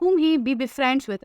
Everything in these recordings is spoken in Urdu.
whom he be friends with।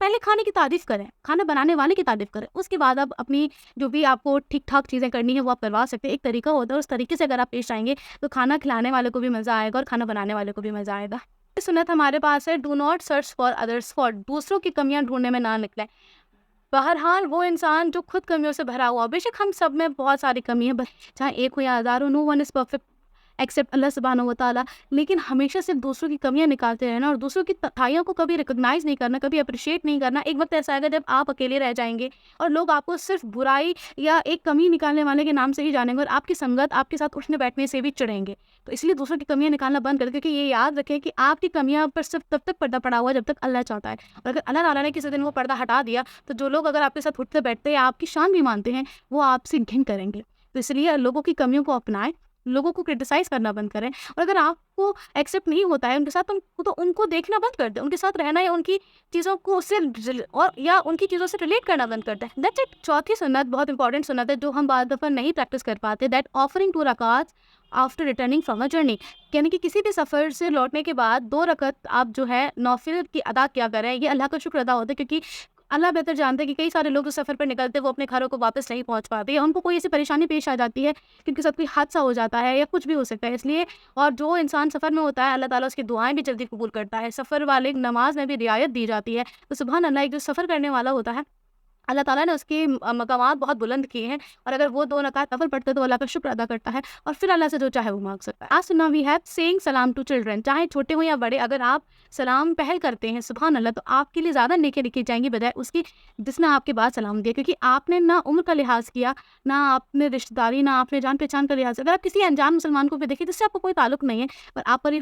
پہلے کھانے کی تعریف کریں, کھانا بنانے والے کی تعریف کریں, اس کے بعد آپ اپنی جو بھی آپ کو ٹھیک ٹھاک چیزیں کرنی ہے وہ آپ کروا سکتے ہیں. ایک طریقہ ہوتا ہے, اس طریقے سے اگر آپ پیش آئیں گے تو کھانا کھلانے والے کو بھی مزہ آئے گا اور کھانا بنانے والے کو بھی مزہ آئے گا. سنت ہمارے پاس ہے, do not search for others for, دوسروں کی کمیاں ڈھونڈنے میں نہ نکلیں. بہرحال وہ انسان جو خود کمیوں سے بھرا ہوا, بے شک ہم سب میں بہت ساری کمی ہے, چاہے ایک ہو یا ہزار ہو, نو ون از پرفیکٹ ایکسیپٹ اللہ سبحانہ و تعالیٰ, لیکن ہمیشہ صرف دوسروں کی کمیاں نکالتے رہنا اور دوسروں کی اچھائیوں کو کبھی ریکگنائز نہیں کرنا, کبھی اپریشیٹ نہیں کرنا. ایک وقت ایسا آئے گا جب آپ اکیلے رہ جائیں گے اور لوگ آپ کو صرف برائی یا ایک کمی نکالنے والے کے نام سے ہی جانیں گے, اور آپ کی سنگت آپ کے ساتھ اٹھنے بیٹھنے سے بھی چڑھیں گے. تو اس لیے دوسروں کی کمیاں نکالنا بند کر, کیونکہ یہ یاد رکھیں کہ آپ کی کمیاں پر صرف تب تک پردہ پڑا ہوا ہے جب تک اللہ چاہتا ہے, اور اگر اللہ تعالیٰ نے کسی دن وہ پردہ ہٹا دیا تو جو لوگ اگر آپ کے ساتھ اٹھتے بیٹھتے یا آپ کی شان بھی مانتے ہیں وہ آپ سے گھن کریں گے. تو اس لیے لوگوں کی کمیوں کو اپنائیں, لوگوں کو کرٹیسائز کرنا بند کریں, اور اگر آپ کو ایکسیپٹ نہیں ہوتا ہے ان کے ساتھ تو ان کو دیکھنا بند کر دیں, ان کے ساتھ رہنا یا ان کی چیزوں کو اس سے اور یا ان کی چیزوں سے ریلیٹ کرنا بند کر دیں. That's it. چوتھی سنت بہت انپورٹنٹ سنت ہے جو ہم بعض دفعہ نہیں پریکٹس کر پاتے, دیٹ آفرنگ 2 رکعات after returning from a journey, یعنی کہ کسی بھی سفر سے لوٹنے کے بعد 2 رکعت آپ جو ہے نوفل کی ادا کیا کریں. یہ اللہ کا شکر ادا ہوتا ہے, کیونکہ اللہ بہتر جانتے ہیں کہ کئی سارے لوگ جو سفر پر نکلتے ہیں وہ اپنے گھروں کو واپس نہیں پہنچ پاتے, یا ان کو کوئی ایسی پریشانی پیش آ جاتی ہے کہ ان کے ساتھ کوئی حادثہ ہو جاتا ہے یا کچھ بھی ہو سکتا ہے. اس لیے اور جو انسان سفر میں ہوتا ہے اللہ تعالیٰ اس کی دعائیں بھی جلدی قبول کرتا ہے. سفر والے نماز میں بھی رعایت دی جاتی ہے. تو سبحان اللہ, ایک جو سفر کرنے والا ہوتا ہے اللہ تعالیٰ نے اس کے مقامات بہت بلند کیے ہیں, اور اگر وہ 2 رکعت نفل پڑھتے تو اللہ کا شکر ادا کرتا ہے اور پھر اللہ سے جو چاہے وہ مانگ سکتا ہے. آج سنا وی ہیو سیئنگ سلام ٹو چلڈرن, چاہے چھوٹے ہوں یا بڑے, اگر آپ سلام پہل کرتے ہیں سبحان اللہ تو آپ کے لیے زیادہ نیکی لکھی جائیں گی بجائے اس کی جس نے آپ کے بعد سلام دیا, کیونکہ آپ نے نہ عمر کا لحاظ کیا, نہ آپ نے رشتہ داری, نہ آپ نے جان پہچان کا لحاظ. اگر آپ کسی انجان مسلمان کو بھی دیکھیں جس سے آپ کو کوئی تعلق نہیں ہے پر آپ پر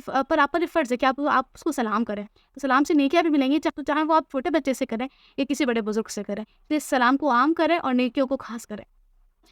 یہ فرض ہے کہ آپ اس کو سلام کریں, تو سلام سے نیکیاں بھی ملیں گی, چاہے وہ آپ چھوٹے بچے سے کریں یا کسی بڑے بزرگ سے کریں. تو اس سلام کو عام کریں اور نیکیوں کو خاص کریں.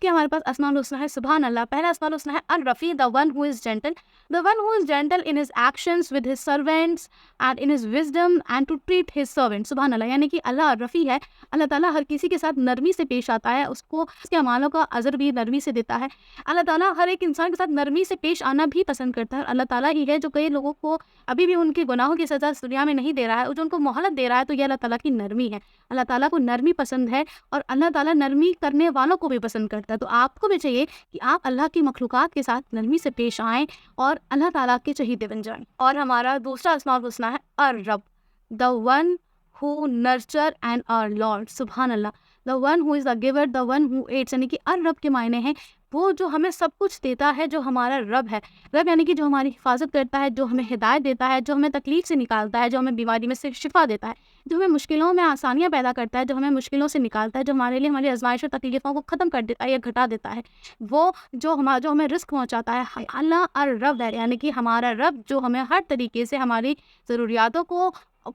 کہ ہمارے پاس اسماء الحسنی ہے, سبحان اللہ. پہلا اسماء الحسنی ہے الرفیع, the one who is gentle, the one who is gentle in his actions with his servants and in his wisdom and to treat his servants. سبحان اللہ, یعنی کہ اللہ الرفیع ہے, اللہ تعالیٰ ہر کسی کے ساتھ نرمی سے پیش آتا ہے, اس کو اس کے اعمالوں کا اجر بھی نرمی سے دیتا ہے. اللہ تعالیٰ ہر ایک انسان کے ساتھ نرمی سے پیش آنا بھی پسند کرتا ہے. اللہ تعالیٰ ہی ہے جو کئی لوگوں کو ابھی بھی ان کے گناہوں کی سزا اس دنیا میں نہیں دے رہا ہے, جو ان کو مہلت دے رہا ہے, تو یہ اللہ تعالیٰ کی نرمی ہے. اللہ تعالیٰ کو نرمی پسند ہے اور اللہ تعالیٰ نرمی کرنے والوں کو بھی پسند کرتا ہے. تو آپ کو بھی چاہیے کہ آپ اللہ کی مخلوقات کے ساتھ نرمی سے پیش آئیں اور اللہ تعالیٰ کے چہیدے بن جائیں. اور ہمارا دوسرا اسماء الحسنی ہے الرب, the one who nurture and our Lord. سبحان اللہ, the one who is the giver, the one who aids, یعنی کہ الرب کے معنی ہیں وہ جو ہمیں سب کچھ دیتا ہے, جو ہمارا رب ہے. رب یعنی کہ جو ہماری حفاظت کرتا ہے, جو ہمیں ہدایت دیتا ہے, جو ہمیں تکلیف سے نکالتا ہے, جو ہمیں بیماری میں سے شفا دیتا ہے, جو ہمیں مشکلوں میں آسانیاں پیدا کرتا ہے, جو ہمیں مشکلوں سے نکالتا ہے, جو ہمارے لیے ہماری آزمائش اور تکلیفوں کو ختم کر دیتا ہے یا گھٹا دیتا ہے, وہ جو ہمیں رزق پہنچاتا ہے. اللہ الرب ہے, یعنی کہ ہمارا رب جو ہمیں ہر طریقے سے ہماری ضروریاتوں کو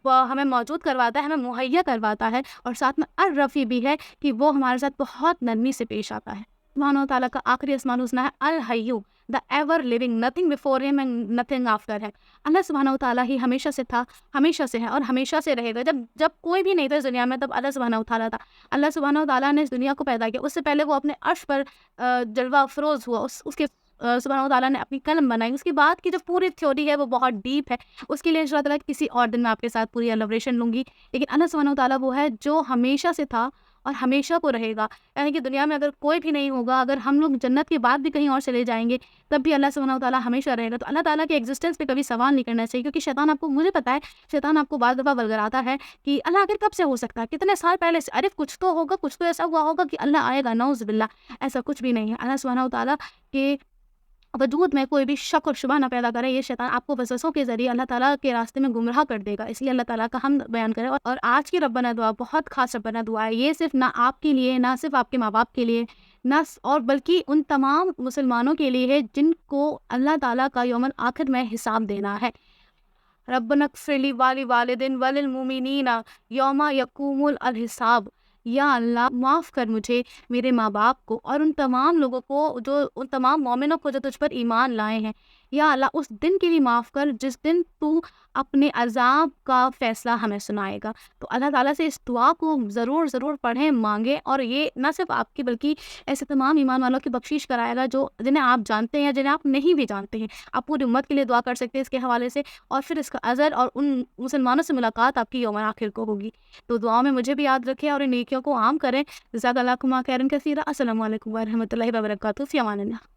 ہمیں موجود کرواتا ہے, ہمیں مہیا کرواتا ہے, اور ساتھ میں الرفیع بھی ہے کہ وہ ہمارے ساتھ بہت نرمی سے پیش آتا ہے. سبحانہ تعالیٰ کا آخری اسماء الحسنی ہے الحیو, the ever living, nothing before him and nothing after him. اللہ سبحانہ تعالیٰ ہی ہمیشہ سے تھا, ہمیشہ سے ہے اور ہمیشہ سے رہے گا. جب کوئی بھی نہیں تھا اس دنیا میں تب اللہ سبحانہ تعالیٰ تھا. اللہ سبحانہ تعالیٰ نے اس دنیا کو پیدا کیا, اس سے پہلے وہ اپنے عرش پر جلوہ افروز ہوا, اس کے سبحانہ تعالیٰ نے اپنی قلم بنائی. اس کے بعد کی جو پوری تھیوری ہے وہ بہت ڈیپ ہے, اس کے لیے انشاءاللہ تعالیٰ کسی اور دن میں آپ کے ساتھ پوری ایلیبریشن لوں گی. لیکن اللہ سبحانہ تعالیٰ وہ ہے جو ہمیشہ سے تھا اور ہمیشہ کو رہے گا. یعنی کہ دنیا میں اگر کوئی بھی نہیں ہوگا, اگر ہم لوگ جنت کے بعد بھی کہیں اور چلے جائیں گے تب بھی اللہ سبحانہ تعالیٰ ہمیشہ رہے گا. تو اللہ تعالیٰ کے ایگزسٹنس پہ کبھی سوال نہیں کرنا چاہیے, کیونکہ شیطان آپ کو, مجھے پتا ہے شیطان آپ کو بعض دفعہ ورگراتا ہے کہ اللہ آخر کب سے ہو سکتا ہے, کتنے سال پہلے سے, ارے کچھ تو ہوگا, کچھ تو ایسا ہوا ہوگا کہ اللہ آئے گا. نعوذ باللہ, ایسا کچھ بھی نہیں ہے. اللہ سبحانہ تعالیٰ کے وجود میں کوئی بھی شک اور شبہ نہ پیدا کرے. یہ شیطان آپ کو وسوسوں کے ذریعے اللہ تعالیٰ کے راستے میں گمراہ کر دے گا. اس لیے اللہ تعالیٰ کا ہم بیان کریں. اور آج کی ربنا دعا بہت خاص ربنا دعا ہے. یہ صرف نہ آپ کے لیے, نہ صرف آپ کے ماں باپ کے لیے, نہ اور بلکہ ان تمام مسلمانوں کے لیے ہے جن کو اللہ تعالیٰ کا یوم آخر میں حساب دینا ہے. ربنا اغفر لی ولوالدین وللمؤمنین یوم یقوم الحساب. یا اللہ معاف کر مجھے, میرے ماں باپ کو اور ان تمام لوگوں کو, جو ان تمام مومنوں کو جو تجھ پر ایمان لائے ہیں. یا اللہ اس دن کے لیے معاف کر جس دن تو اپنے عذاب کا فیصلہ ہمیں سنائے گا۔ تو اللہ تعالیٰ سے اس دعا کو ضرور پڑھیں، مانگیں، اور یہ نہ صرف آپ کی بلکہ ایسے تمام ایمان والوں کی بخشش کرائے گا جو جنہیں آپ جانتے ہیں یا جنہیں آپ نہیں بھی جانتے ہیں۔ آپ پوری امت کے لیے دعا کر سکتے ہیں اس کے حوالے سے، اور پھر اس کا اجر اور ان مسلمانوں سے ملاقات آپ کی یوم آخر کو ہوگی۔ تو دعاؤں میں مجھے بھی یاد رکھیں اور ان نیکیوں کو عام کریں۔ جزاک اللہ خیرا کثیرا۔ السلام علیکم ورحمۃ اللہ وبرکاتہ۔ فی امان اللہ۔